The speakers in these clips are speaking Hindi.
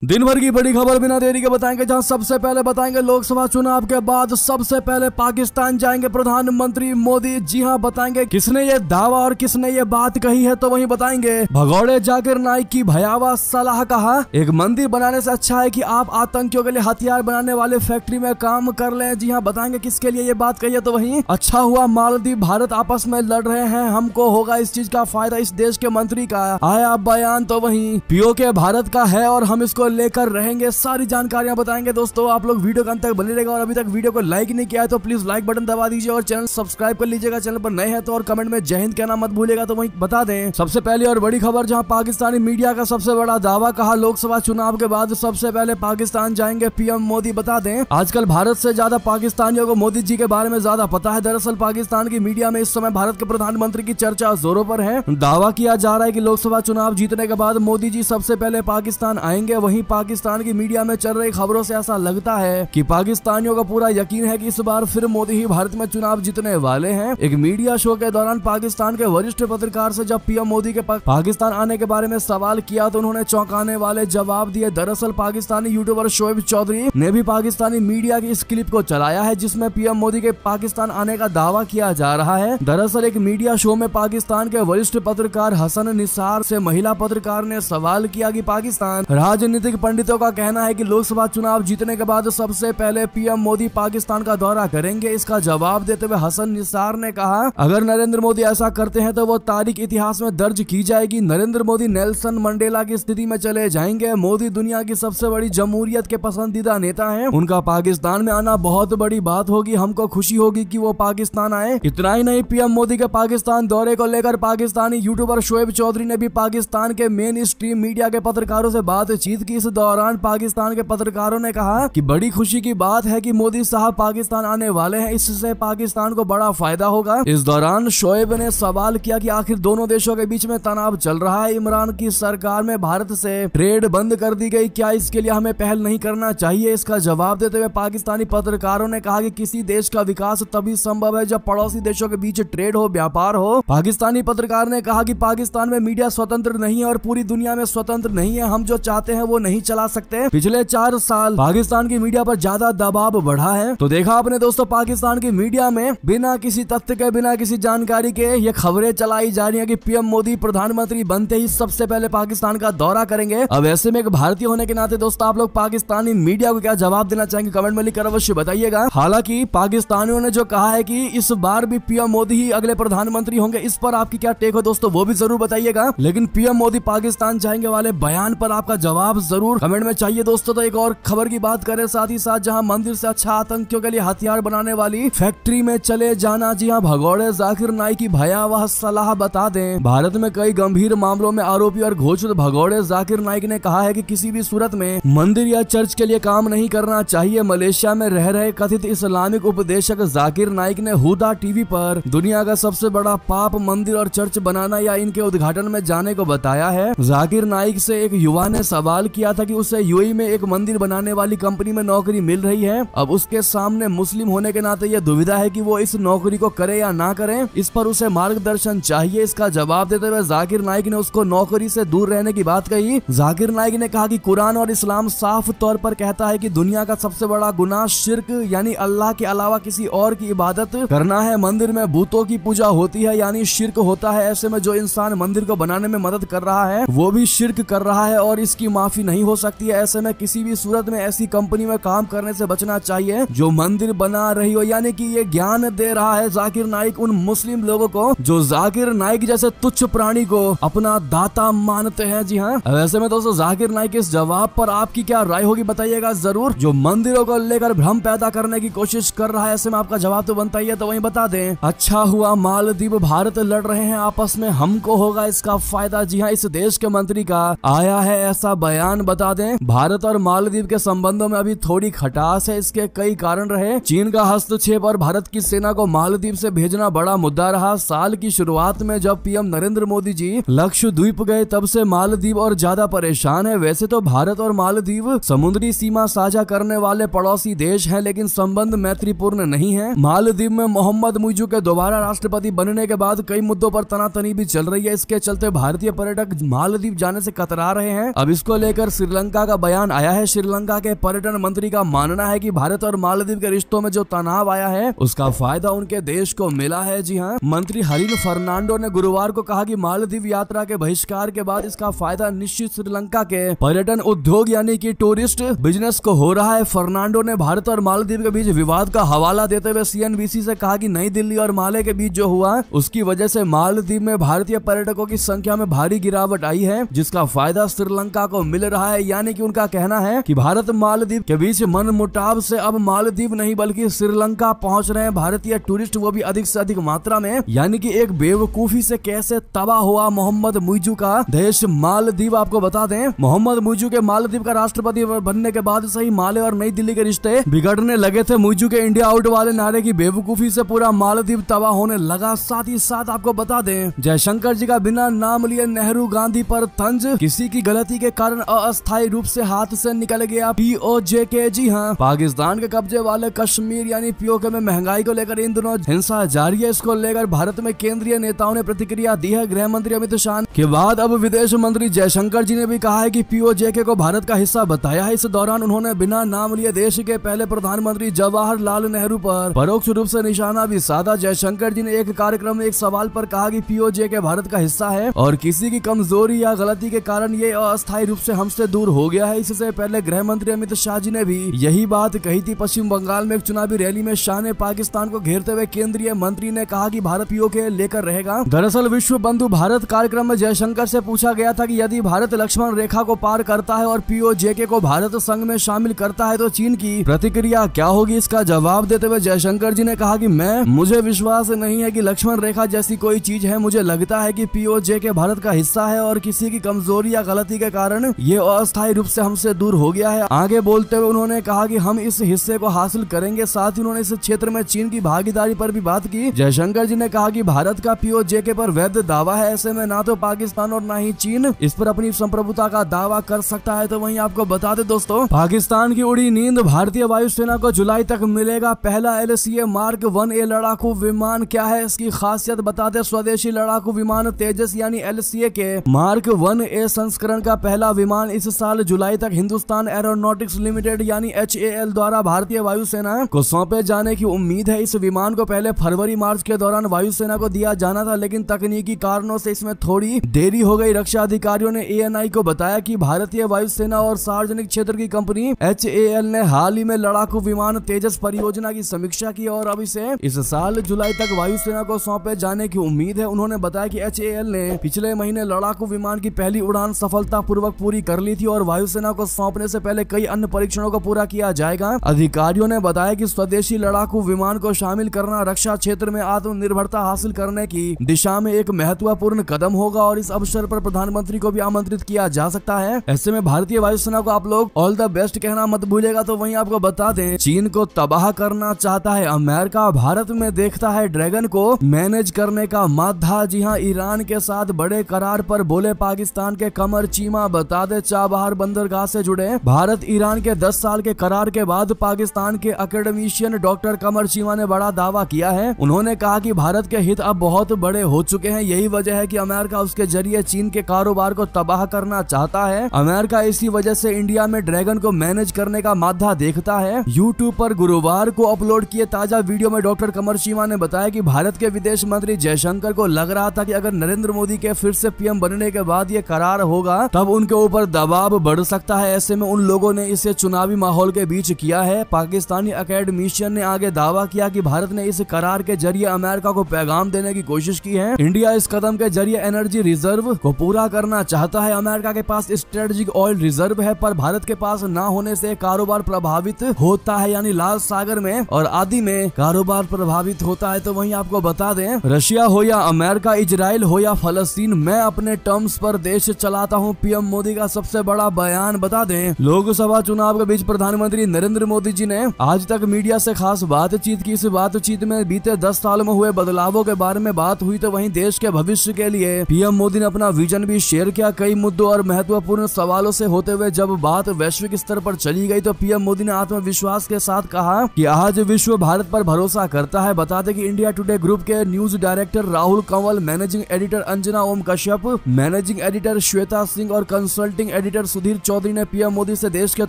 दिन भर की बड़ी खबर बिना देरी के बताएंगे, जहां सबसे पहले बताएंगे लोकसभा चुनाव के बाद सबसे पहले पाकिस्तान जाएंगे प्रधानमंत्री मोदी। जी हां, बताएंगे किसने ये दावा और किसने ये बात कही है, तो वहीं बताएंगे भगौड़े जाकिर नाइक की भयावह सलाह। कहा एक मंदिर बनाने से अच्छा है कि आप आतंकियों के लिए हथियार बनाने वाले फैक्ट्री में काम कर लें। जी हां, बताएंगे किसके लिए ये बात कही है, तो वहीं अच्छा हुआ मालदीव भारत आपस में लड़ रहे हैं, हमको होगा इस चीज का फायदा, इस देश के मंत्री का आया बयान। तो वहीं पीओके भारत का है और हम इसको लेकर रहेंगे, सारी जानकारियां बताएंगे। दोस्तों आप लोग वीडियो के अंत तक बने रहेगा और अभी तक वीडियो को लाइक नहीं किया है तो प्लीज लाइक बटन दबा दीजिए और चैनल सब्सक्राइब कर लीजिएगा। चैनल पर नए हैं तो और कमेंट में जय हिंद कहना मत भूलिएगा। तो वहीं बता दें सबसे पहली और बड़ी खबर, जहां पाकिस्तानी मीडिया का सबसे बड़ा दावा। कहा लोकसभा चुनाव के बाद सबसे पहले पाकिस्तान जाएंगे पीएम मोदी। बता दें आजकल भारत से ज्यादा पाकिस्तानियों को मोदी जी के बारे में ज्यादा पता है। दरअसल पाकिस्तान की मीडिया में इस समय भारत के प्रधानमंत्री की चर्चा जोरों पर है। दावा किया जा रहा है कि लोकसभा चुनाव जीतने के बाद मोदी जी सबसे पहले पाकिस्तान आएंगे। वहीं पाकिस्तान की मीडिया में चल रही खबरों से ऐसा लगता है कि पाकिस्तानियों को पूरा यकीन है कि इस बार फिर मोदी ही भारत में चुनाव जीतने वाले हैं। एक मीडिया शो के दौरान पाकिस्तान के वरिष्ठ पत्रकार से जब पीएम मोदी के पाकिस्तान आने के बारे में सवाल किया तो उन्होंने चौंकाने वाले जवाब दिए। दरअसल पाकिस्तानी यूट्यूबर शोएब चौधरी ने भी पाकिस्तानी मीडिया की इस क्लिप को चलाया है जिसमें पीएम मोदी के पाकिस्तान आने का दावा किया जा रहा है। दरअसल एक मीडिया शो में पाकिस्तान के वरिष्ठ पत्रकार हसन निसार से महिला पत्रकार ने सवाल किया कि पाकिस्तान राजनीतिक पंडितों का कहना है कि लोकसभा चुनाव जीतने के बाद सबसे पहले पीएम मोदी पाकिस्तान का दौरा करेंगे। इसका जवाब देते हुए हसन निसार ने कहा अगर नरेंद्र मोदी ऐसा करते हैं तो वो तारीख इतिहास में दर्ज की जाएगी। नरेंद्र मोदी नेल्सन मंडेला की स्थिति में चले जाएंगे। मोदी दुनिया की सबसे बड़ी जमहूरियत के पसंदीदा नेता हैं। उनका पाकिस्तान में आना बहुत बड़ी बात होगी, हमको खुशी होगी कि वो पाकिस्तान आए। इतना ही नहीं, पीएम मोदी के पाकिस्तान दौरे को लेकर पाकिस्तानी यूट्यूबर शोएब चौधरी ने भी पाकिस्तान के मेन स्ट्रीम मीडिया के पत्रकारों से बातचीत की। इस दौरान पाकिस्तान के पत्रकारों ने कहा कि बड़ी खुशी की बात है कि मोदी साहब पाकिस्तान आने वाले हैं, इससे पाकिस्तान को बड़ा फायदा होगा। इस दौरान शोएब ने सवाल किया कि आखिर दोनों देशों के बीच में तनाव चल रहा है, इमरान की सरकार में भारत से ट्रेड बंद कर दी गई, क्या इसके लिए हमें पहल नहीं करना चाहिए। इसका जवाब देते हुए पाकिस्तानी पत्रकारों ने कहा कि किसी देश का विकास तभी संभव है जब पड़ोसी देशों के बीच ट्रेड हो, व्यापार हो। पाकिस्तानी पत्रकार ने कहा कि पाकिस्तान में मीडिया स्वतंत्र नहीं है और पूरी दुनिया में स्वतंत्र नहीं है, हम जो चाहते हैं वो नहीं चला सकते। पिछले 4 साल पाकिस्तान की मीडिया पर ज्यादा दबाव बढ़ा है। तो देखा आपने दोस्तों, पाकिस्तान की मीडिया में बिना किसी तथ्य के, बिना किसी जानकारी के ये खबरें चलाई जा रही है कि पीएम मोदी प्रधानमंत्री बनते ही सबसे पहले पाकिस्तान का दौरा करेंगे। अब ऐसे में एक भारतीय होने के नाते दोस्तों आप लोग पाकिस्तानी मीडिया को क्या जवाब देना चाहेंगे, कमेंट में लिखकर अवश्य बताइएगा। हालांकि पाकिस्तानियों ने जो कहा है कि इस बार भी पीएम मोदी ही अगले प्रधानमंत्री होंगे, इस पर आपकी क्या टेक हो दोस्तों, वो भी जरूर बताइएगा। लेकिन पीएम मोदी पाकिस्तान जाएंगे वाले बयान पर आपका जवाब जरूर कमेंट में चाहिए दोस्तों। तो एक और खबर की बात करें साथ ही साथ, जहां मंदिर से अच्छा आतंकियों के लिए हथियार बनाने वाली फैक्ट्री में चले जाना। जी हां, भगौड़े जाकिर नाइक की भयावह सलाह। बता दें भारत में कई गंभीर मामलों में आरोपी और घोषित भगौड़े जाकिर नाइक ने कहा है कि किसी भी सूरत में मंदिर या चर्च के लिए काम नहीं करना चाहिए। मलेशिया में रह रहे कथित इस्लामिक उपदेशक जाकिर नाइक ने हुदा टीवी पर दुनिया का सबसे बड़ा पाप मंदिर और चर्च बनाना या इनके उद्घाटन में जाने को बताया है। जाकिर नाइक से एक युवा ने सवाल किया था कि उसे यूएई में एक मंदिर बनाने वाली कंपनी में नौकरी मिल रही है। अब उसके सामने मुस्लिम होने के नाते यह दुविधा है कि वो इस नौकरी को करे या ना करे, इस पर उसे मार्गदर्शन चाहिए। इसका जवाब देते हुए जाकिर नाइक ने उसको नौकरी से दूर रहने की बात कही। जाकिर नाइक ने कहा कि कुरान और इस्लाम साफ तौर पर कहता है कि दुनिया का सबसे बड़ा गुनाह शिर्क यानी अल्लाह के अलावा किसी और की इबादत करना है। मंदिर में भूतों की पूजा होती है यानी शिर्क होता है। ऐसे में जो इंसान मंदिर को बनाने में मदद कर रहा है वो भी शिर्क कर रहा है और इसकी माफी नहीं हो सकती है। ऐसे में किसी भी सूरत में ऐसी कंपनी में काम करने से बचना चाहिए जो मंदिर बना रही हो। यानी कि ये ज्ञान दे रहा है जाकिर नाइक उन मुस्लिम लोगों को जो जाकिर नाइक जैसे तुच्छ प्राणी को अपना दाता मानते हैं। जी हाँ, वैसे में दोस्तों जाकिर नाइक के इस जवाब पर आपकी क्या राय होगी बताइएगा जरूर। जो मंदिरों को लेकर भ्रम पैदा करने की कोशिश कर रहा है, ऐसे में आपका जवाब तो बनता ही है। तो वहीं बता दें अच्छा हुआ मालदीव भारत लड़ रहे हैं आपस में, हमको होगा इसका फायदा। जी हाँ, इस देश के मंत्री का आया है ऐसा बयान। बता दें भारत और मालदीव के संबंधों में अभी थोड़ी खटास है, इसके कई कारण रहे। चीन का हस्तक्षेप और भारत की सेना को मालदीव से भेजना बड़ा मुद्दा रहा। साल की शुरुआत में जब पीएम नरेंद्र मोदी जी लक्षद्वीप गए तब से मालदीव और ज्यादा परेशान है। वैसे तो भारत और मालदीव समुद्री सीमा साझा करने वाले पड़ोसी देश हैं, लेकिन संबंध मैत्रीपूर्ण नहीं है। मालदीव में मोहम्मद मुइज़ू के दोबारा राष्ट्रपति बनने के बाद कई मुद्दों पर तनातनी भी चल रही है। इसके चलते भारतीय पर्यटक मालदीव जाने से कतरा रहे हैं। अब इसको लेकर श्रीलंका का बयान आया है। श्रीलंका के पर्यटन मंत्री का मानना है कि भारत और मालदीव के रिश्तों में जो तनाव आया है उसका फायदा उनके देश को मिला है। जी हाँ, मंत्री हरीन फर्नांडो ने गुरुवार को कहा कि मालदीव यात्रा के बहिष्कार के बाद इसका फायदा निश्चित श्रीलंका के पर्यटन उद्योग यानी कि टूरिस्ट बिजनेस को हो रहा है। फर्नांडो ने भारत और मालदीव के बीच विवाद का हवाला देते हुए CNBC से कहा कि नई दिल्ली और माले के बीच जो हुआ उसकी वजह से मालदीव में भारतीय पर्यटकों की संख्या में भारी गिरावट आई है, जिसका फायदा श्रीलंका को मिल रहा है। यानी कि उनका कहना है कि भारत मालदीव के बीच मनमुटाव से अब मालदीव नहीं बल्कि श्रीलंका पहुंच रहे हैं भारतीय टूरिस्ट, वो भी अधिक से अधिक मात्रा में। यानी कि एक बेवकूफी से कैसे तबाह हुआ मोहम्मद मुइजू का देश मालदीव। आपको बता दें, मोहम्मद मुइजू के मालदीव का राष्ट्रपति बनने के बाद से ही माले और नई दिल्ली के रिश्ते बिगड़ने लगे थे। मुइजू के इंडिया आउट वाले नारे की बेवकूफी से पूरा मालदीव तबाह होने लगा। साथ ही साथ आपको बता दें, जयशंकर जी का बिना नाम लिए नेहरू गांधी पर तंज, किसी की गलती के कारण अस्थायी रूप से हाथ से निकल गया POJK। जी हाँ, पाकिस्तान के कब्जे वाले कश्मीर यानी POK में महंगाई को लेकर इन दिनों हिंसा जारी है। इसको लेकर भारत में केंद्रीय नेताओं ने प्रतिक्रिया दी है। गृह मंत्री अमित शाह के बाद अब विदेश मंत्री जयशंकर जी ने भी कहा है कि POJK को भारत का हिस्सा बताया है। इस दौरान उन्होंने बिना नाम लिए देश के पहले प्रधानमंत्री जवाहरलाल नेहरू पर परोक्ष रूप से निशाना भी साधा। जयशंकर जी ने एक कार्यक्रम में एक सवाल पर कहा कि POJK भारत का हिस्सा है और किसी की कमजोरी या गलती के कारण ये अस्थायी रूप से हमसे दूर हो गया है। इससे पहले गृह मंत्री अमित शाह जी ने भी यही बात कही थी। पश्चिम बंगाल में एक चुनावी रैली में शाह ने पाकिस्तान को घेरते हुए केंद्रीय मंत्री ने कहा कि भारत POK लेकर रहेगा। दरअसल विश्व बंधु भारत कार्यक्रम में जयशंकर से पूछा गया था कि यदि भारत लक्ष्मण रेखा को पार करता है और POJK को भारत संघ में शामिल करता है तो चीन की प्रतिक्रिया क्या होगी। इसका जवाब देते हुए जयशंकर जी ने कहा कि मुझे विश्वास नहीं है कि लक्ष्मण रेखा जैसी कोई चीज है। मुझे लगता है कि POJK भारत का हिस्सा है और किसी की कमजोरी या गलती के कारण ये अस्थायी रूप से हमसे दूर हो गया है। आगे बोलते हुए उन्होंने कहा कि हम इस हिस्से को हासिल करेंगे। साथ ही उन्होंने इस क्षेत्र में चीन की भागीदारी पर भी बात की। जयशंकर जी ने कहा कि भारत का POJK पर वैध दावा है, ऐसे में ना तो पाकिस्तान और ना ही चीन इस पर अपनी संप्रभुता का दावा कर सकता है। तो वहीं आपको बता दे दोस्तों, पाकिस्तान की उड़ी नींद, भारतीय वायुसेना को जुलाई तक मिलेगा पहला LCA Mark 1A लड़ाकू विमान। क्या है इसकी खासियत बताते, स्वदेशी लड़ाकू विमान तेजस यानी LCA के Mark 1A संस्करण का पहला विमान इस साल जुलाई तक हिंदुस्तान एरोनॉटिक्स लिमिटेड यानी HAL द्वारा भारतीय वायुसेना को सौंपे जाने की उम्मीद है। इस विमान को पहले फरवरी मार्च के दौरान वायुसेना को दिया जाना था, लेकिन तकनीकी कारणों से इसमें थोड़ी देरी हो गई। रक्षा अधिकारियों ने ANI को बताया कि भारतीय वायुसेना और सार्वजनिक क्षेत्र की कंपनी HAL ने हाल ही में लड़ाकू विमान तेजस परियोजना की समीक्षा की और अब इसे इस साल जुलाई तक वायुसेना को सौंपे जाने की उम्मीद है। उन्होंने बताया कि HAL ने पिछले महीने लड़ाकू विमान की पहली उड़ान सफलतापूर्वक पूरी कर ली थी और वायुसेना को सौंपने से पहले कई अन्य परीक्षणों को पूरा किया जाएगा। अधिकारियों ने बताया कि स्वदेशी लड़ाकू विमान को शामिल करना रक्षा क्षेत्र में आत्मनिर्भरता हासिल करने की दिशा में एक महत्वपूर्ण कदम होगा और इस अवसर पर प्रधानमंत्री को भी आमंत्रित किया जा सकता है। ऐसे में भारतीय वायुसेना को आप लोग ऑल द बेस्ट कहना मत भूलिएगा। तो वहीं आपको बता दें, चीन को तबाह करना चाहता है अमेरिका, भारत में देखता है ड्रैगन को मैनेज करने का माधा। जी हाँ, ईरान के साथ बड़े करार पर बोले पाकिस्तान के कमर चीमा। बता दे, चाबहार बंदरगाह से जुड़े भारत ईरान के 10 साल के करार के बाद पाकिस्तान के एकेडमिशियन डॉक्टर कमर चीमा ने बड़ा दावा किया है। उन्होंने कहा कि भारत के हित अब बहुत बड़े हो चुके हैं, यही वजह है कि अमेरिका उसके जरिए चीन के कारोबार को तबाह करना चाहता है। अमेरिका इसी वजह से इंडिया में ड्रैगन को मैनेज करने का माधा देखता है। यूट्यूब पर गुरुवार को अपलोड किए ताजा वीडियो में डॉक्टर कमर चीमा ने बताया कि भारत के विदेश मंत्री जयशंकर को लग रहा था कि अगर नरेंद्र मोदी के फिर से PM बनने के बाद ये करार होगा तब उनके ऊपर दबाव बढ़ सकता है। ऐसे में उन लोगों ने इसे चुनावी माहौल के बीच किया है। पाकिस्तानी एकेडमिशियन ने आगे दावा किया कि भारत ने इस करार के जरिए अमेरिका को पैगाम देने की कोशिश की है। इंडिया इस कदम के जरिए एनर्जी रिजर्व को पूरा करना चाहता है। अमेरिका के पास स्ट्रेटेजिक ऑयल रिजर्व है, पर भारत के पास न होने से कारोबार प्रभावित होता है, यानी लाल सागर में और आदि में कारोबार प्रभावित होता है। तो वहीं आपको बता दें, रशिया हो या अमेरिका, इजराइल हो या फलस्तीन, मैं अपने टर्म्स पर देश चलाता हूं, PM मोदी का सबसे बड़ा बयान। बता दें, लोकसभा चुनाव के बीच प्रधानमंत्री नरेंद्र मोदी जी ने आज तक मीडिया से खास बातचीत की। इस बातचीत में बीते 10 साल में हुए बदलावों के बारे में बात हुई। तो वहीं देश के भविष्य के लिए PM मोदी ने अपना विजन भी शेयर किया। कई मुद्दों और महत्वपूर्ण सवालों से होते हुए जब बात वैश्विक स्तर पर चली गई तो PM मोदी ने आत्मविश्वास के साथ कहा कि आज विश्व भारत पर भरोसा करता है। बता दें कि इंडिया टुडे ग्रुप के news director Rahul Kanwal, managing editor Anjana Om Kashyap, managing editor Shweta Singh और कंसल्टिंग एडिटर सुधीर चौधरी ने पीएम मोदी से देश के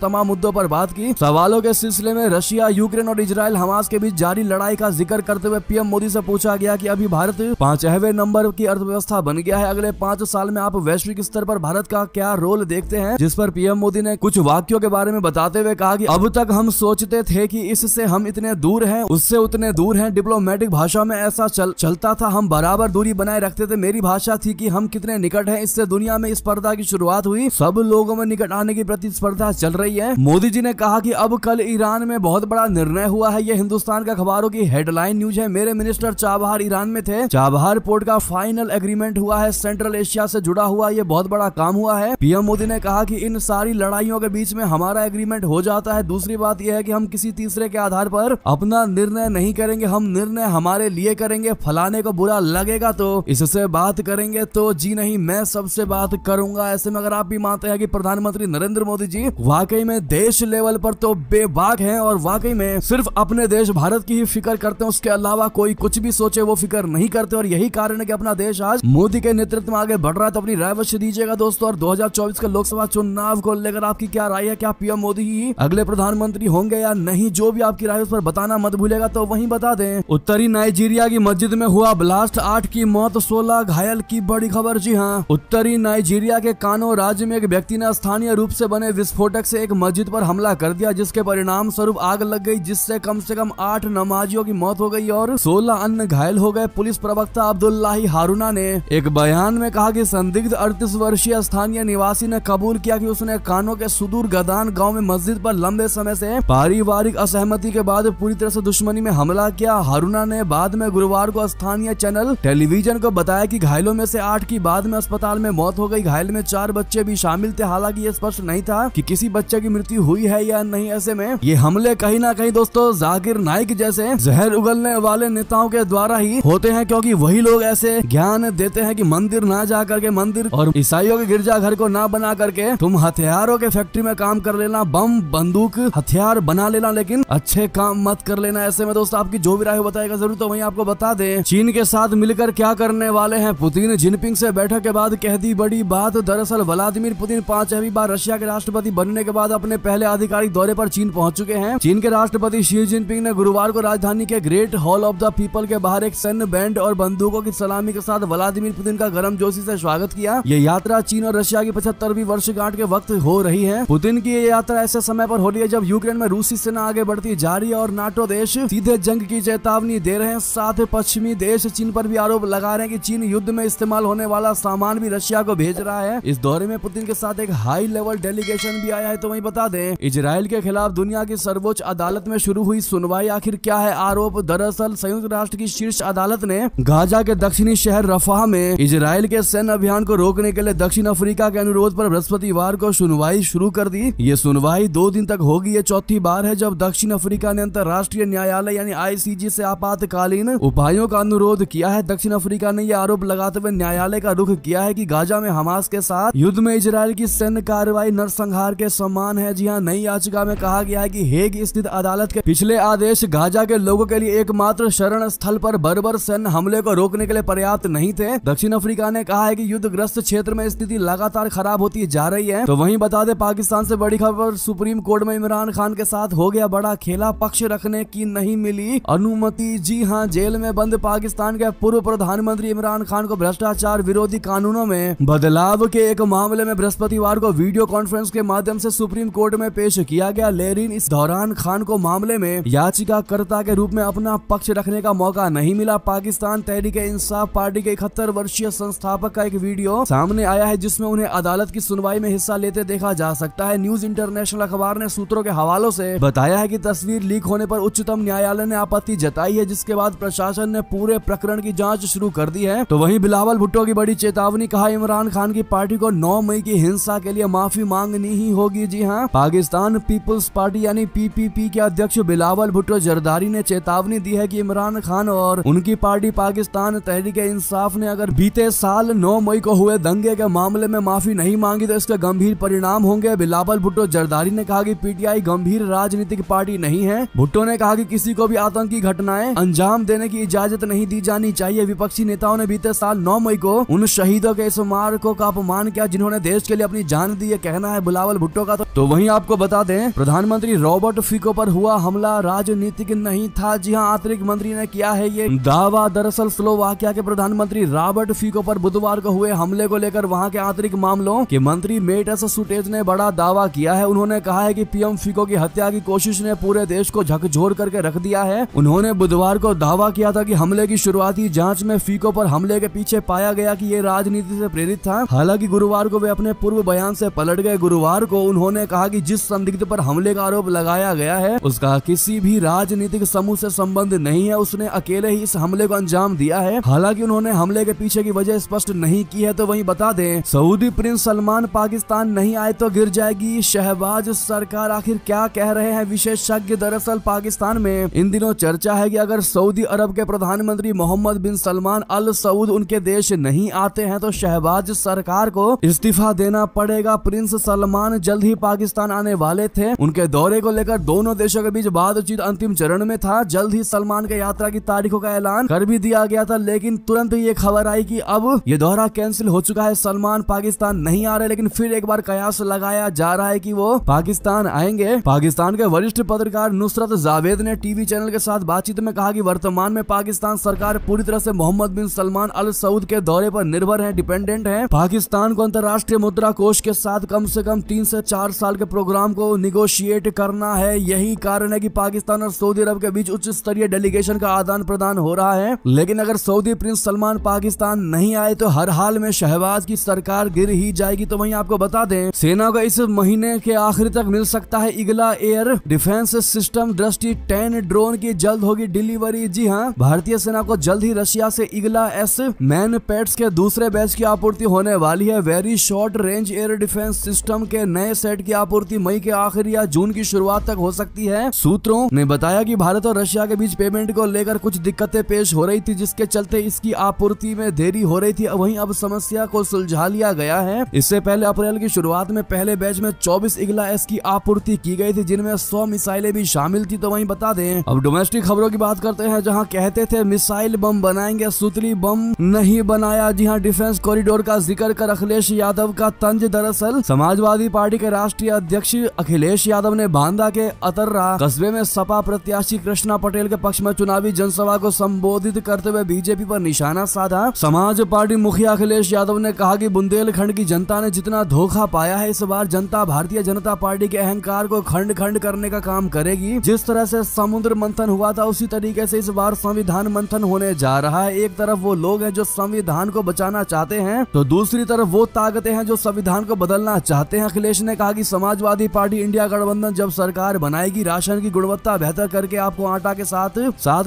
तमाम मुद्दों पर बात की। सवालों के सिलसिले में रशिया, यूक्रेन और इजराइल हमास के बीच जारी लड़ाई का जिक्र करते हुए पीएम मोदी से पूछा गया कि अभी भारत 5वें नंबर की अर्थव्यवस्था बन गया है, अगले 5 साल में आप वैश्विक स्तर पर भारत का क्या रोल देखते हैं। जिस पर पीएम मोदी ने कुछ वाक्यों के बारे में बताते हुए कहा कि अब तक हम सोचते थे कि इससे हम इतने दूर हैं, उससे उतने दूर हैं। डिप्लोमेटिक भाषा में ऐसा चलता था, हम बराबर दूरी बनाए रखते थे। मेरी भाषा थी कि हम कितने निकट हैं। इससे दुनिया में स्पर्धा की शुरुआत हुई, सब लोगों में निकट आने की प्रतिस्पर्धा चल रही है। मोदी जी ने कहा कि अब कल ईरान में बहुत बड़ा निर्णय हुआ है। यह हिंदुस्तान का अखबारों की हेडलाइन न्यूज है। मेरे मिनिस्टर चाबहार ईरान में थे, चाबहार पोर्ट का फाइनल एग्रीमेंट हुआ है। सेंट्रल एशिया से जुड़ा हुआ ये बहुत बड़ा काम हुआ है। पीएम मोदी ने कहा कि इन सारी लड़ाइयों के बीच में हमारा एग्रीमेंट हो जाता है। दूसरी बात यह है कि हम किसी तीसरे के आधार पर अपना निर्णय नहीं करेंगे, हम निर्णय हमारे लिए करेंगे। फलाने को बुरा लगेगा तो इससे बात करेंगे, तो जी नहीं, मैं सबसे बात करूंगा। ऐसे में अगर आप भी मानते हैं कि प्रधानमंत्री नरेंद्र मोदी जी वाकई में देश लेवल पर तो बेबाक हैं और वाकई में सिर्फ अपने देश भारत की ही फिक्र करते हैं, उसके अलावा कोई कुछ भी सोचे वो फिक्र नहीं करते, और यही कारण है कि अपना देश आज मोदी के नेतृत्व में आगे बढ़ रहा है। तो अपनी राय अवश्य दीजिएगा दोस्तों। और 2024 के लोकसभा चुनाव को लेकर आपकी क्या राय है? क्या पीएम मोदी ही अगले प्रधानमंत्री होंगे या नहीं? जो भी आपकी राय उस पर बताना मत भूलेगा। तो वहीं बता दें, उत्तरी नाइजीरिया की मस्जिद में हुआ ब्लास्ट, 8 की मौत, 16 घायल की बड़ी खबर। जी हाँ, उत्तरी नाइजीरिया के कानो राज्य में एक व्यक्ति ने स्थानीय रूप से बने विस्फोटक से एक मस्जिद पर हमला कर दिया, जिसके परिणाम स्वरूप आग लग गई, जिससे कम से कम 8 नमाजियों की मौत हो गई और 16 अन्य घायल हो गए। पुलिस प्रवक्ता अब्दुल्लाही हारूना ने एक बयान में कहा कि संदिग्ध 38 वर्षीय स्थानीय निवासी ने कबूल किया कि उसने कानो के सुदूर गदान गांव में मस्जिद पर लंबे समय से पारिवारिक असहमति के बाद पूरी तरह से दुश्मनी में हमला किया। हारूना ने बाद में गुरुवार को स्थानीय चैनल टेलीविजन को बताया कि घायलों में से 8 की बाद में अस्पताल में मौत हो गई। घायल में 4 बच्चे भी शामिल थे। हालांकि ये स्पष्ट नहीं था कि किसी बच्चे की मृत्यु हुई है या नहीं। ऐसे में ये हमले कहीं ना कहीं दोस्तों जाकिर नाइक जैसे जहर उगलने वाले नेताओं के द्वारा ही होते हैं, क्योंकि वही लोग ऐसे ज्ञान देते हैं कि मंदिर ना जा करके, मंदिर और ईसाइयों के गिरजाघर को ना बना करके तुम हथियारों के फैक्ट्री में काम कर लेना, बम बंदूक हथियार बना लेना, लेकिन अच्छे काम मत कर लेना। ऐसे में दोस्तों आपकी जो भी राय बताएगा जरूर। तो वहीं आपको बता दें, चीन के साथ मिलकर क्या करने वाले हैं पुतिन? जिनपिंग से बैठक के बाद कह दी बड़ी बात। दरअसल व्लादिमीर पुतिन 5वीं बार रशिया के राष्ट्रपति बनने के बाद अपने पहले आधिकारिक दौरे पर चीन पहुंच चुके हैं। चीन के राष्ट्रपति शी जिनपिंग ने गुरुवार को राजधानी के great hall of the people के बाहर एक सैन्य बैंड और बंदूकों की सलामी के साथ व्लादिमीर पुतिन का गर्मजोशी से स्वागत किया। ये यात्रा चीन और रशिया की 75वीं वर्षगांठ के वक्त हो रही है। पुतिन की ये यात्रा ऐसे समय पर हो रही है जब यूक्रेन में रूसी सेना आगे बढ़ती जा रही है और नाटो देश सीधे जंग की चेतावनी दे रहे हैं। साथ ही पश्चिमी देश चीन पर भी आरोप लगा रहे हैं कि चीन युद्ध में इस्तेमाल होने वाला सामान भी रशिया को भेज रहा है। इस दौरे में पुतिन के साथ एक हाई लेवल डेलीगेशन भी आया है। तो वहीं बता दें, इजराइल के खिलाफ दुनिया की सर्वोच्च अदालत में शुरू हुई सुनवाई। आखिर क्या है आरोप? दरअसल संयुक्त राष्ट्र की शीर्ष अदालत ने गाजा के दक्षिणी शहर रफाह में इजराइल के सैन्य अभियान को रोकने के लिए दक्षिण अफ्रीका के अनुरोध पर बृहस्पतिवार को सुनवाई शुरू कर दी। ये सुनवाई 2 दिन तक होगी। ये चौथी बार है जब दक्षिण अफ्रीका ने अंतर्राष्ट्रीय न्यायालय यानी ICJ से आपातकालीन उपायों का अनुरोध किया है। दक्षिण अफ्रीका ने यह आरोप लगाते हुए न्यायालय का रुख किया है कि गाजा में हमास के साथ युद्ध में इजराइल की सैन्य कार्रवाई नरसंहार के समान है। जी हाँ, नई याचिका में कहा गया है कि हेग स्थित अदालत के पिछले आदेश गाजा के लोगों के लिए एकमात्र शरण स्थल पर बर्बर सैन्य हमले को रोकने के लिए पर्याप्त नहीं थे। दक्षिण अफ्रीका ने कहा है कि युद्धग्रस्त क्षेत्र में स्थिति लगातार खराब होती जा रही है। तो वहीं बता दें, पाकिस्तान से बड़ी खबर, सुप्रीम कोर्ट में इमरान खान के साथ हो गया बड़ा खेला, पक्ष रखने की नहीं मिली अनुमति। जी हाँ, जेल में बंद पाकिस्तान के पूर्व प्रधानमंत्री इमरान खान को भ्रष्टाचार विरोधी कानूनों में बदलाव के एक मामले में बृहस्पतिवार को वीडियो कॉन्फ्रेंस के माध्यम से सुप्रीम कोर्ट में पेश किया गया। लेकिन इस दौरान खान को मामले में याचिकाकर्ता के रूप में अपना पक्ष रखने का मौका नहीं मिला। पाकिस्तान तहरीक-ए-इंसाफ पार्टी के 71 वर्षीय संस्थापक का एक वीडियो सामने आया है जिसमें उन्हें अदालत की सुनवाई में हिस्सा लेते देखा जा सकता है। न्यूज इंटरनेशनल अखबार ने सूत्रों के हवालों से बताया है कि तस्वीर लीक होने पर उच्चतम न्यायालय ने आपत्ति जताई है, जिसके बाद प्रशासन ने पूरे प्रकरण की जांच शुरू कर दी है। तो वहीं बिलावल भुट्टो की बड़ी चेतावनी, कहा इमरान खान की पार्टी को 9 मई की हिंसा के लिए माफी मांगनी ही होगी। जी हाँ, पाकिस्तान पीपुल्स पार्टी यानी PPP के अध्यक्ष बिलावल भुट्टो जरदारी ने चेतावनी दी है कि इमरान खान और उनकी पार्टी पाकिस्तान तहरीक-ए-इंसाफ ने अगर बीते साल 9 मई को हुए दंगे के मामले में माफी नहीं मांगी तो इसके गंभीर परिणाम होंगे। बिलावल भुट्टो जरदारी ने कहा कि PTI गंभीर राजनीतिक पार्टी नहीं है। भुट्टो ने कहा कि किसी को भी आतंकी घटनाएं अंजाम देने की इजाजत नहीं दी जानी चाहिए। विपक्षी नेताओं ने बीते साल 9 मई को उन शहीदों के स्मारकों का अपमान किया जिन्होंने देश के लिए लिए अपनी जान दी, ये कहना है बिलावल भुट्टो का। तो वहीं आपको बता दें, प्रधानमंत्री रॉबर्ट फिको पर हुआ हमला राजनीतिक नहीं था। जी हां, आंतरिक मंत्री ने किया है ये दावा। दरअसल स्लोवाकिया के प्रधानमंत्री रॉबर्ट फिको पर बुधवार को हुए हमले को लेकर वहां के आंतरिक मामलों के मंत्री मेटस सुटेज ने बड़ा दावा किया है। उन्होंने कहा है कि पीएम फिको की हत्या की कोशिश ने पूरे देश को झकझोर करके रख दिया है। उन्होंने बुधवार को दावा किया था कि हमले की शुरुआती जांच में फिको पर हमले के पीछे पाया गया कि ये राजनीति से प्रेरित था। हालांकि गुरुवार को वे अपने पूर्व बयान से पलट गए। गुरुवार को उन्होंने कहा कि जिस संदिग्ध पर हमले का आरोप लगाया गया है उसका किसी भी राजनीतिक समूह से संबंध नहीं है, उसने अकेले ही इस हमले को अंजाम दिया है। हालांकि उन्होंने हमले के पीछे की वजह स्पष्ट नहीं की है। तो वहीं बता दें, सऊदी प्रिंस सलमान पाकिस्तान नहीं आए तो गिर जाएगी शहबाज सरकार। आखिर क्या कह रहे हैं विशेषज्ञ? दरअसल पाकिस्तान में इन दिनों चर्चा है कि अगर सऊदी अरब के प्रधानमंत्री मोहम्मद बिन सलमान अल सऊद उनके देश नहीं आते हैं तो शहबाज सरकार को इस्तीफा देना पड़ेगा। प्रिंस सलमान जल्द ही पाकिस्तान आने वाले थे। उनके दौरे को लेकर दोनों देशों के बीच बातचीत अंतिम चरण में था। जल्द ही सलमान के यात्रा की तारीखों का ऐलान कर भी दिया गया था, लेकिन तुरंत ये खबर आई कि अब ये दौरा कैंसिल हो चुका है, सलमान पाकिस्तान नहीं आ रहे। लेकिन फिर एक बार कयास लगाया जा रहा है कि वो पाकिस्तान आएंगे। पाकिस्तान के वरिष्ठ पत्रकार नुसरत जावेद ने टीवी चैनल के साथ बातचीत में कहा कि वर्तमान में पाकिस्तान सरकार पूरी तरह से मोहम्मद बिन सलमान अल सऊद के दौरे पर निर्भर है, डिपेंडेंट है। पाकिस्तान को अंतर्राष्ट्रीय मुद्रा कोष के साथ कम से कम 3 से 4 साल के प्रोग्राम को निगोशिएट करना है। यही कारण है कि पाकिस्तान और सऊदी अरब के बीच उच्च स्तरीय डेलीगेशन का आदान प्रदान हो रहा है। लेकिन अगर सऊदी प्रिंस सलमान पाकिस्तान नहीं आए तो हर हाल में शहबाज की सरकार गिर ही जाएगी। तो वहीं आपको बता दें, सेना को इस महीने के आखिर तक मिल सकता है ईगला एयर डिफेंस सिस्टम दृष्टि 10 ड्रोन की जल्द होगी डिलीवरी। जी हाँ, भारतीय सेना को जल्द ही रशिया से ईगला एस मैन पैड्स के दूसरे बैच की आपूर्ति होने वाली है। Very short range air defence system के नए सेट की आपूर्ति मई के आखिर या जून की शुरुआत तक हो सकती है। सूत्रों ने बताया कि भारत और रशिया के बीच पेमेंट को लेकर कुछ दिक्कतें पेश हो रही थी, जिसके चलते इसकी आपूर्ति में देरी हो रही थी। वहीं अब समस्या को सुलझा लिया गया है। इससे पहले अप्रैल की शुरुआत में पहले बैच में 24 ईगला एस की आपूर्ति की गई थी, जिनमें 100 मिसाइलें भी शामिल थी। तो वहीं बता दें, अब डोमेस्टिक खबरों की बात करते हैं, जहां कहते थे मिसाइल बम बनाएंगे, सुतली बम नहीं बनाया। जी हां, डिफेंस कॉरिडोर का जिक्र कर अखिलेश यादव का तंज। दरअसल समाजवादी पार्टी के राष्ट्रीय अध्यक्ष अखिलेश यादव ने बांदा के अतर्रा कस्बे में सपा प्रत्याशी कृष्णा पटेल के पक्ष में चुनावी जनसभा को संबोधित करते हुए बीजेपी पर निशाना साधा। समाज पार्टी मुखिया अखिलेश यादव ने कहा कि बुंदेलखंड की जनता ने जितना धोखा पाया है, इस बार जनता भारतीय जनता पार्टी के अहंकार को खंड खंड करने का काम करेगी। जिस तरह से समुद्र मंथन हुआ था उसी तरीके से इस बार संविधान मंथन होने जा रहा है। एक तरफ वो लोग हैं जो संविधान को बचाना चाहते हैं, तो दूसरी तरफ वो ताकतें हैं जो संविधान को बदलना चाहते हैं। अखिलेश ने कहा कि समाजवादी पार्टी इंडिया गठबंधन जब सरकार बनाएगी, राशन की गुणवत्ता बेहतर करके आपको आटा के साथ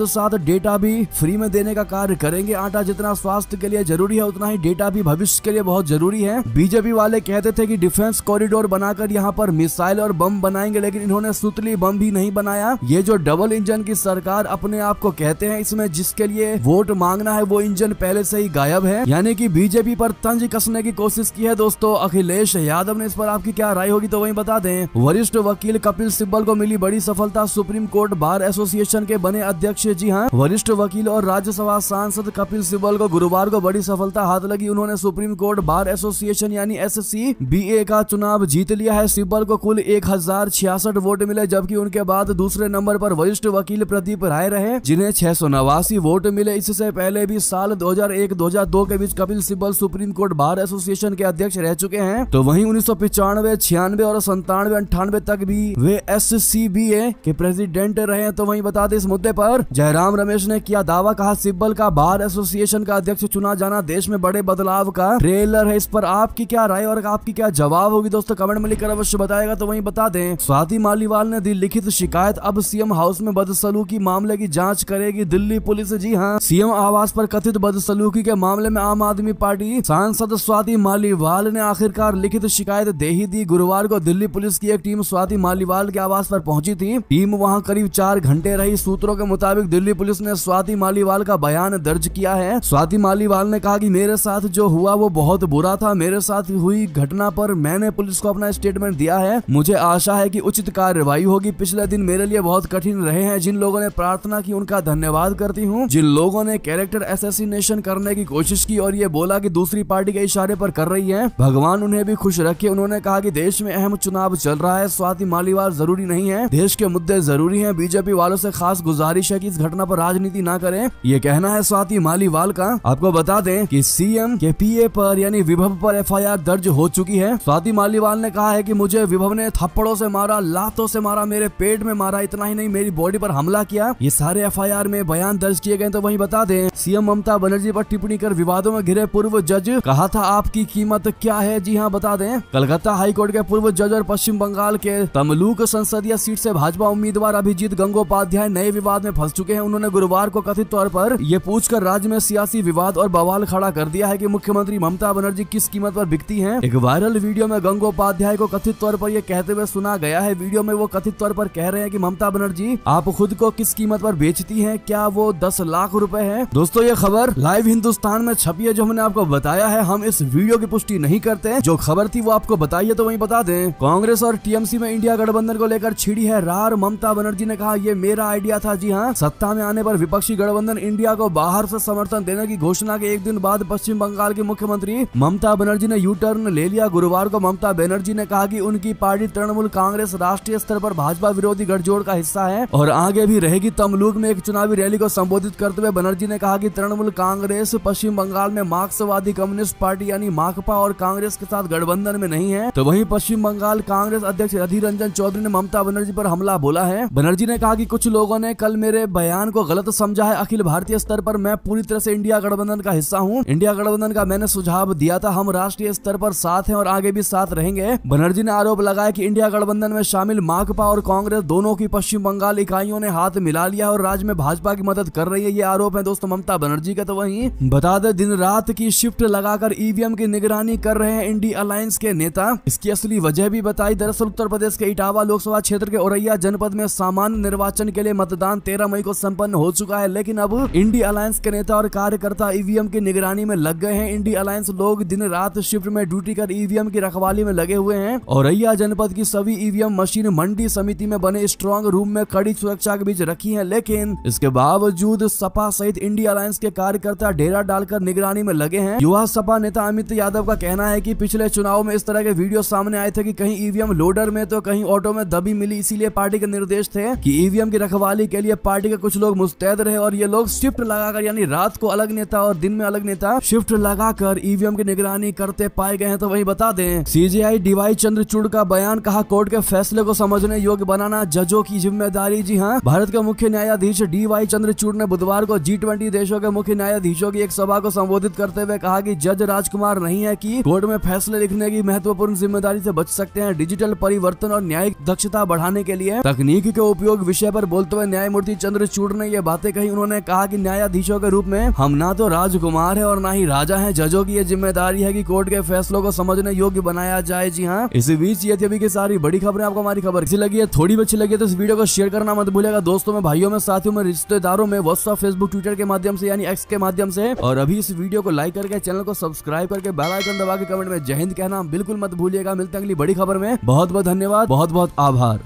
साथ डेटा भी फ्री में देने का कार्य करेंगे। आटा जितना स्वास्थ्य के लिए जरूरी है, उतना ही डेटा भी भविष्य के लिए बहुत जरूरी है। बीजेपी वाले कहते थे कि डिफेंस कॉरिडोर बनाकर यहाँ पर मिसाइल और बम बनाएंगे, लेकिन इन्होंने सुतली बम भी नहीं बनाया। ये जो डबल इंजन की सरकार अपने आप को कहते हैं, इसमें जिसके लिए वोट मांगना है वो इंजन पहले से ही गायब है। यानी कि बीजेपी पर तंज कसने की कोशिश की है दोस्तों अखिलेश यादव ने। इस पर आपकी क्या राय होगी? तो वहीं बता दें, वरिष्ठ वकील कपिल सिब्बल को मिली बड़ी सफलता, सुप्रीम कोर्ट बार एसोसिएशन के बने अध्यक्ष। जी हां, वरिष्ठ वकील और राज्यसभा सांसद कपिल सिब्बल को गुरुवार को बड़ी सफलता हाथ लगी। उन्होंने सुप्रीम कोर्ट बार एसोसिएशन यानी SCBA का चुनाव जीत लिया है। सिब्बल को कुल 1066 वोट मिले, जबकि उनके बाद दूसरे नंबर पर वरिष्ठ वकील प्रदीप राय रहे, जिन्हें 689 वोट मिले। इससे पहले भी साल 2001-2002 के बीच Kapil Sibal Supreme Court Bar Association के अध्यक्ष रह चुके हैं। तो वहीं 1995, 96 और 97, 98 तक भी वे SCBA के प्रेसिडेंट रहे। तो वहीं बता दें, इस मुद्दे पर जयराम रमेश ने किया दावा, कहा सिब्बल का बार एसोसिएशन का अध्यक्ष चुना जाना देश में बड़े बदलाव का ट्रेलर है। इस पर आपकी क्या राय और आपकी क्या जवाब होगी दोस्तों, कमेंट में लिखकर अवश्य बताएगा। तो वहीं बता दें, स्वाति मालीवाल ने दी लिखित शिकायत, अब सीएम हाउस में बदसलूकी मामले की जांच करेगी दिल्ली पुलिस। जी हां, सीएम आवास पर कथित बदसलूकी के मामले में आम आदमी पार्टी सांसद स्वाति मालीवाल ने आखिरकार लिखित शिकायत दे ही दी। गुरुवार को दिल्ली पुलिस की एक टीम स्वाति मालीवाल के आवास पर पहुंची थी। टीम वहां करीब 4 घंटे रही। सूत्रों के मुताबिक दिल्ली पुलिस ने स्वाति मालीवाल का बयान दर्ज किया है। स्वाति मालीवाल ने कहा कि मेरे साथ जो हुआ वो बहुत बुरा था। मेरे साथ हुई घटना पर मैंने पुलिस को अपना स्टेटमेंट दिया है। मुझे आशा है कि उचित कार्रवाई होगी। पिछले दिन मेरे लिए बहुत कठिन रहे हैं। जिन लोगों ने प्रार्थना की उनका धन्यवाद करती हूँ। जिन लोगों ने कैरेक्टर असैसिनेशन करने की कोशिश की और ये बोला कि दूसरी पार्टी के इशारे पर कर रही है, भगवान उन्हें भी खुश रखे। उन्होंने कहा कि देश में अहम चुनाव चल रहा है, स्वाति मालीवाल जरूरी नहीं है, देश के मुद्दे जरूरी हैं। बीजेपी वालों से खास गुजारिश है कि इस घटना पर राजनीति ना करें। ये कहना है स्वाति मालीवाल का। आपको बता दें कि सीएम के पीए पर यानी विभव पर एफआईआर दर्ज हो चुकी है। स्वाति मालीवाल ने कहा है कि मुझे विभव ने थप्पड़ों से मारा, लातों से मारा, मेरे पेट में मारा, इतना ही नहीं मेरी बॉडी पर हमला किया। ये सारे एफआईआर में बयान दर्ज किए गए। तो वहीं बता दें सीएम ममता बनर्जी पर टिप्पणी कर विवादों में घिरे पूर्व जज, कहा था आपकी कीमत क्या है। जी हाँ, बता दें कलकत्ता हाईकोर्ट के पूर्व जज और पश्चिम बंगाल के तमलुक संसदीय सीट से भाजपा उम्मीदवार अभिजीत गंगोपाध्याय नए विवाद में फंस चुके हैं। उन्होंने गुरुवार को कथित तौर पर यह पूछकर राज्य में सियासी विवाद और बवाल खड़ा कर दिया है कि मुख्यमंत्री ममता बनर्जी किस कीमत पर बिकती हैं। एक वायरल वीडियो में गंगोपाध्याय को कथित तौर पर यह कहते हुए सुना गया है। वीडियो में वो कथित तौर पर कह रहे हैं कि ममता बनर्जी आप खुद को किस कीमत पर बेचती हैं, क्या वो 10 लाख रुपए है। दोस्तों ये खबर लाइव हिंदुस्तान में छपी है जो हमने आपको बताया है। हम इस वीडियो की पुष्टि नहीं करते, जो खबर थी वो आपको बताइए। तो वहीं बता दें कांग्रेस और टीएमसी में इंडिया गठबंधन को लेकर छिड़ी है रार। ममता बनर्जी ने कहा ये मेरा आइडिया था। जी हाँ, सत्ता में आने पर विपक्षी गठबंधन इंडिया को बाहर से समर्थन देने की घोषणा के एक दिन बाद पश्चिम बंगाल की मुख्यमंत्री ममता बनर्जी ने यू टर्न ले लिया। गुरुवार को ममता बनर्जी ने कहा कि उनकी पार्टी तृणमूल कांग्रेस राष्ट्रीय स्तर पर भाजपा विरोधी गठजोड़ का हिस्सा है और आगे भी रहेगी। तमलुक में एक चुनावी रैली को संबोधित करते हुए बनर्जी ने कहा कि तृणमूल कांग्रेस पश्चिम बंगाल में मार्क्सवादी कम्युनिस्ट पार्टी यानी माकपा और कांग्रेस के साथ गठबंधन में नहीं है। तो वहीं पश्चिम बंगाल कांग्रेस अध्यक्ष अधीर रंजन चौधरी ने ममता बनर्जी पर हमला बोला है। बनर्जी ने कहा कि कुछ लोगों ने कल मेरे बयान को गलत समझा है। अखिल भारतीय स्तर पर मैं पूरी तरह से इंडिया गठबंधन का हिस्सा हूँ। इंडिया गठबंधन का मैंने सुझाव दिया था। हम राष्ट्रीय स्तर पर साथ हैं और आगे भी साथ रहेंगे। बनर्जी ने आरोप लगाया कि इंडिया गठबंधन में शामिल माकपा और कांग्रेस दोनों की पश्चिम बंगाल इकाइयों ने हाथ मिला लिया और राज्य में भाजपा की मदद कर रही है। ये आरोप है दोस्तों ममता बनर्जी का। तो वहीं बता दें दिन रात की शिफ्ट लगाकर ईवीएम की निगरानी कर रहे हैं इंडी अलायंस के नेता। इसकी असली वजह भी बताई। दरअसल उत्तर प्रदेश के इटावा लोकसभा क्षेत्र के औरैया जनपद में सामान्य निर्वाचन के लिए मतदान 13 मई को संपन्न हो चुका है, लेकिन अब इंडी अलायंस के नेता और कार्यकर्ता ईवीएम की निगरानी में लग गए हैं। इंडी अलायंस लोग दिन रात शिफ्ट में ड्यूटी कर ईवीएम की रखवाली में लगे हुए हैं। औरैया जनपद की सभी ईवीएम मशीन मंडी समिति में बने स्ट्रॉन्ग रूम में कड़ी सुरक्षा के बीच रखी है, लेकिन इसके बावजूद सपा सहित इंडी अलायंस के कार्यकर्ता डेरा डालकर निगरानी में लगे हैं। युवा सपा नेता अमित यादव का कहना है कि पिछले चुनाव में इस तरह के वीडियो सामने आए थे कि कहीं ईवीएम लोडर में तो कहीं ऑटो में दबी मिली, इसीलिए पार्टी के निर्देश थे कि ईवीएम की रखवाली के लिए पार्टी के कुछ लोग मुस्तैद रहे और ये लोग शिफ्ट लगाकर यानी रात को अलग नेता और दिन में अलग नेता शिफ्ट लगाकर ईवीएम की निगरानी करते पाए गए हैं। तो वही बता दें सीजेआई डीवाई चंद्रचूड़ का बयान, कहा कोर्ट के फैसले को समझने योग्य बनाना जजों की जिम्मेदारी। जी हाँ, भारत के मुख्य न्यायाधीश डीवाई चंद्रचूड़ ने बुधवार को G20 देशों के मुख्य न्यायाधीशों की एक सभा को संबोधित करते हुए कहा कि जज राजकुमार नहीं है कि कोर्ट में फैसले लिखने की महत्वपूर्ण जिम्मेदारी से बच सकते हैं। डिजिटल परिवर्तन और न्यायिक दक्षता बढ़ाने के लिए तकनीक के उपयोग विषय पर बोलते हुए न्यायमूर्ति चंद्रचूड़ ने ये बातें कही। उन्होंने कहा कि न्यायाधीशों के रूप में हम ना तो राजकुमार है और ना ही राजा है। जजों की ये जिम्मेदारी है कि कोर्ट के फैसलों को समझने योग्य बनाया जाए। जी हाँ, इसी बीच ये थी अभी की सारी बड़ी खबरें। आपको हमारी खबर अच्छी लगी है, थोड़ी भी अच्छी लगी है तो इस वीडियो को शेयर करना मत भूलिएगा दोस्तों में, भाइयों में, साथियों में, रिश्तेदारों में, व्हाट्सएप, फेसबुक, ट्विटर के माध्यम से यानी एक्स के माध्यम से। और अभी इस वीडियो को लाइक करके चैनल को सब्सक्राइब करके बेल आइकन दबा के कमेंट में जय हिंद कहना बिल्कुल मत भूलिएगा। मिलते हैं अगली बड़ी खबर में। बहुत बहुत धन्यवाद, बहुत बहुत आभार।